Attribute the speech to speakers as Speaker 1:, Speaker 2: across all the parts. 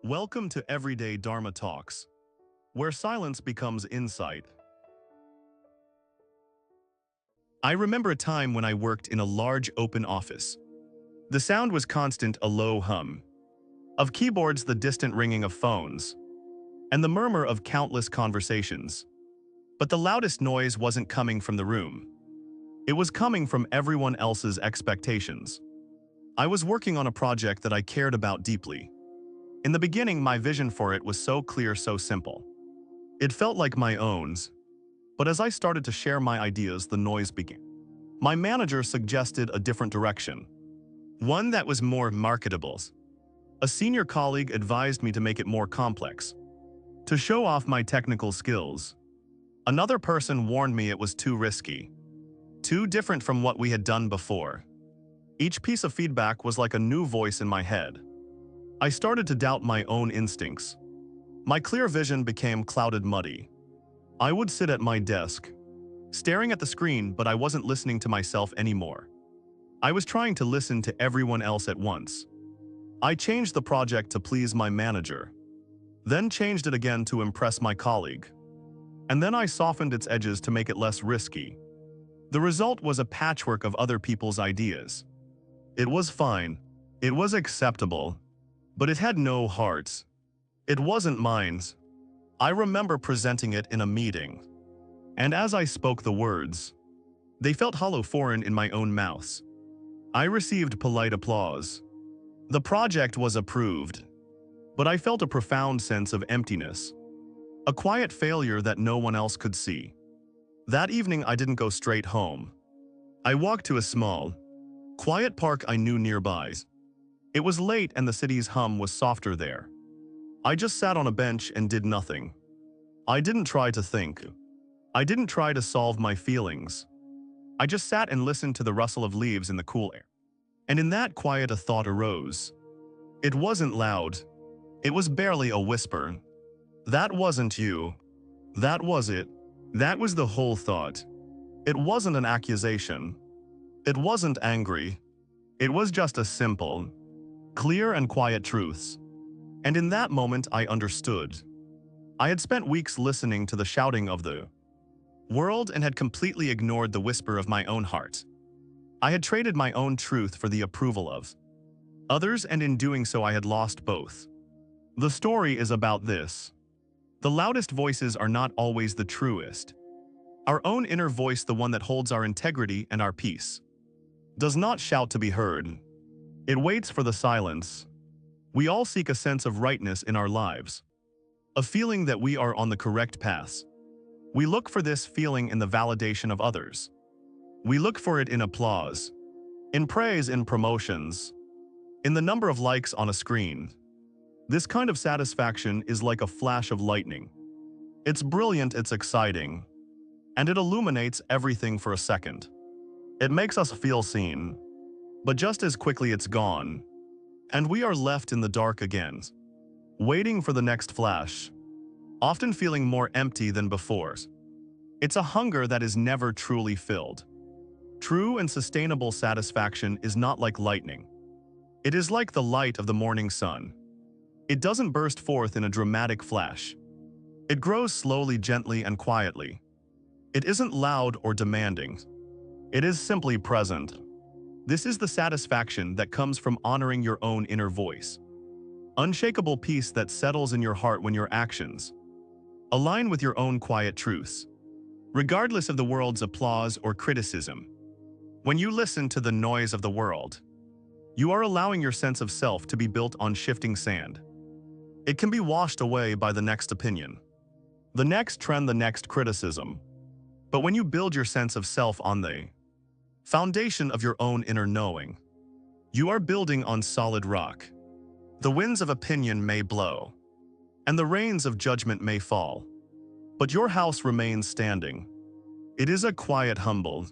Speaker 1: Welcome to Everyday Dharma Talks, where silence becomes insight. I remember a time when I worked in a large open office. The sound was constant, a low hum of keyboards, the distant ringing of phones, and the murmur of countless conversations. But the loudest noise wasn't coming from the room. It was coming from everyone else's expectations. I was working on a project that I cared about deeply. In the beginning, my vision for it was so clear, so simple. It felt like my own. But as I started to share my ideas, the noise began. My manager suggested a different direction, one that was more marketable. A senior colleague advised me to make it more complex, to show off my technical skills. Another person warned me it was too risky, too different from what we had done before. Each piece of feedback was like a new voice in my head. I started to doubt my own instincts. My clear vision became clouded, muddy. I would sit at my desk, staring at the screen, but I wasn't listening to myself anymore. I was trying to listen to everyone else at once. I changed the project to please my manager, then changed it again to impress my colleague. And then I softened its edges to make it less risky. The result was a patchwork of other people's ideas. It was fine. It was acceptable. But it had no heart. It wasn't mine. I remember presenting it in a meeting. And as I spoke the words, they felt hollow, foreign in my own mouth. I received polite applause. The project was approved. But I felt a profound sense of emptiness. A quiet failure that no one else could see. That evening, I didn't go straight home. I walked to a small, quiet park I knew nearby. It was late and the city's hum was softer there. I just sat on a bench and did nothing. I didn't try to think. I didn't try to solve my feelings. I just sat and listened to the rustle of leaves in the cool air. And in that quiet, a thought arose. It wasn't loud. It was barely a whisper. That wasn't you. That was it. That was the whole thought. It wasn't an accusation. It wasn't angry. It was just a simple, clear and quiet truths. And in that moment, I understood. I had spent weeks listening to the shouting of the world and had completely ignored the whisper of my own heart. I had traded my own truth for the approval of others, and in doing so, I had lost both. The story is about this. The loudest voices are not always the truest. Our own inner voice, the one that holds our integrity and our peace, does not shout to be heard. It waits for the silence. We all seek a sense of rightness in our lives, a feeling that we are on the correct path. We look for this feeling in the validation of others. We look for it in applause, in praise, in promotions, in the number of likes on a screen. This kind of satisfaction is like a flash of lightning. It's brilliant, it's exciting, and it illuminates everything for a second. It makes us feel seen. But just as quickly it's gone, and we are left in the dark again, waiting for the next flash, often feeling more empty than before. It's a hunger that is never truly filled. True and sustainable satisfaction is not like lightning. It is like the light of the morning sun. It doesn't burst forth in a dramatic flash. It grows slowly, gently, and quietly. It isn't loud or demanding. It is simply present. This is the satisfaction that comes from honoring your own inner voice. Unshakable peace that settles in your heart when your actions align with your own quiet truths, regardless of the world's applause or criticism. When you listen to the noise of the world, you are allowing your sense of self to be built on shifting sand. It can be washed away by the next opinion, the next trend, the next criticism. But when you build your sense of self on the foundation of your own inner knowing, you are building on solid rock. The winds of opinion may blow, and the rains of judgment may fall, but your house remains standing. It is a quiet, humble,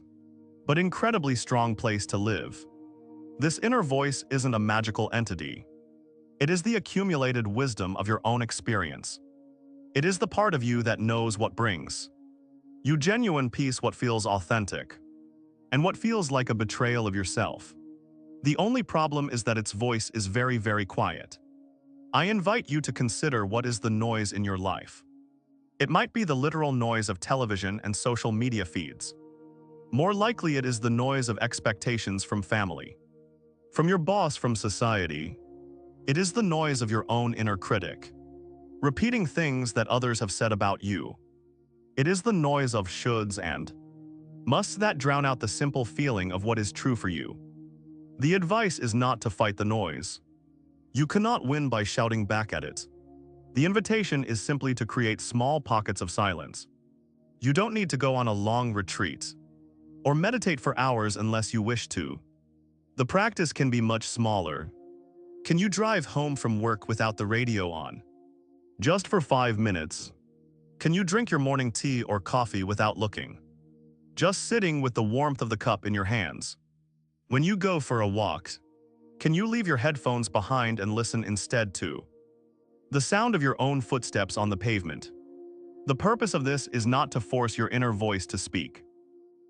Speaker 1: but incredibly strong place to live. This inner voice isn't a magical entity. It is the accumulated wisdom of your own experience. It is the part of you that knows what brings you genuine peace, what feels authentic, and what feels like a betrayal of yourself. The only problem is that its voice is very, very quiet. I invite you to consider what is the noise in your life. It might be the literal noise of television and social media feeds. More likely it is the noise of expectations from family, from your boss, from society. It is the noise of your own inner critic, repeating things that others have said about you. It is the noise of shoulds and musts that drown out the simple feeling of what is true for you. The advice is not to fight the noise. You cannot win by shouting back at it. The invitation is simply to create small pockets of silence. You don't need to go on a long retreat or meditate for hours unless you wish to. The practice can be much smaller. Can you drive home from work without the radio on? Just for 5 minutes. Can you drink your morning tea or coffee without looking? Just sitting with the warmth of the cup in your hands. When you go for a walk, can you leave your headphones behind and listen instead to the sound of your own footsteps on the pavement? The purpose of this is not to force your inner voice to speak.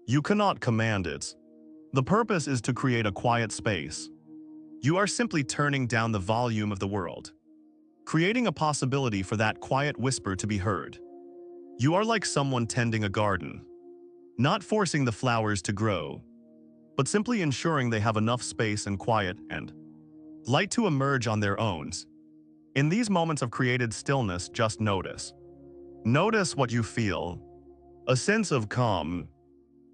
Speaker 1: You cannot command it. The purpose is to create a quiet space. You are simply turning down the volume of the world, creating a possibility for that quiet whisper to be heard. You are like someone tending a garden, not forcing the flowers to grow, but simply ensuring they have enough space and quiet and light to emerge on their own. In these moments of created stillness, just notice. Notice what you feel. A sense of calm,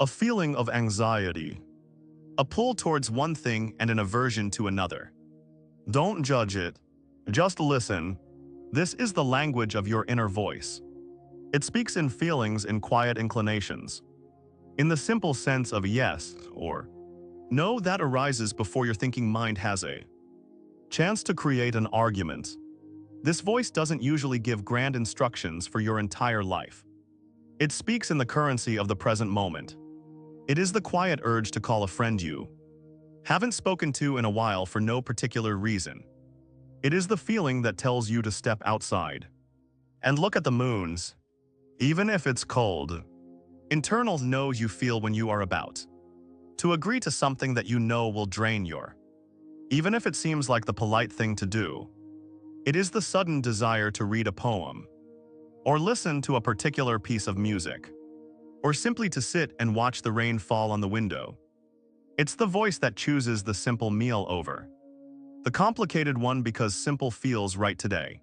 Speaker 1: a feeling of anxiety, a pull towards one thing and an aversion to another. Don't judge it. Just listen. This is the language of your inner voice. It speaks in feelings, in quiet inclinations, in the simple sense of yes or no that arises before your thinking mind has a chance to create an argument. This voice doesn't usually give grand instructions for your entire life. It speaks in the currency of the present moment. It is the quiet urge to call a friend you haven't spoken to in a while for no particular reason. It is the feeling that tells you to step outside and look at the moons, even if it's cold. Internal no you feel when you are about to agree to something that you know will drain your, even if it seems like the polite thing to do. It is the sudden desire to read a poem, or listen to a particular piece of music, or simply to sit and watch the rain fall on the window. It's the voice that chooses the simple meal over the complicated one because simple feels right today.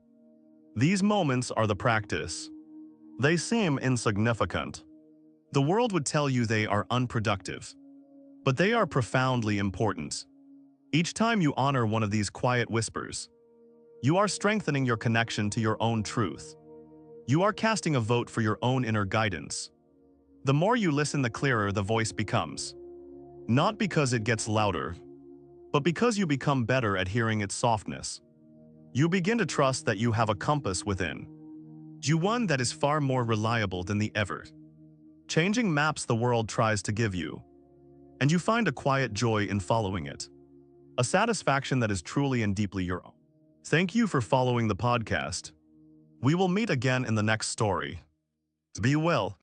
Speaker 1: These moments are the practice. They seem insignificant. The world would tell you they are unproductive, but they are profoundly important. Each time you honor one of these quiet whispers, you are strengthening your connection to your own truth. You are casting a vote for your own inner guidance. The more you listen, the clearer the voice becomes. Not because it gets louder, but because you become better at hearing its softness. You begin to trust that you have a compass within you, one that is far more reliable than the ever-changing maps the world tries to give you. And you find a quiet joy in following it, a satisfaction that is truly and deeply your own. Thank you for following the podcast. We will meet again in the next story. Be well.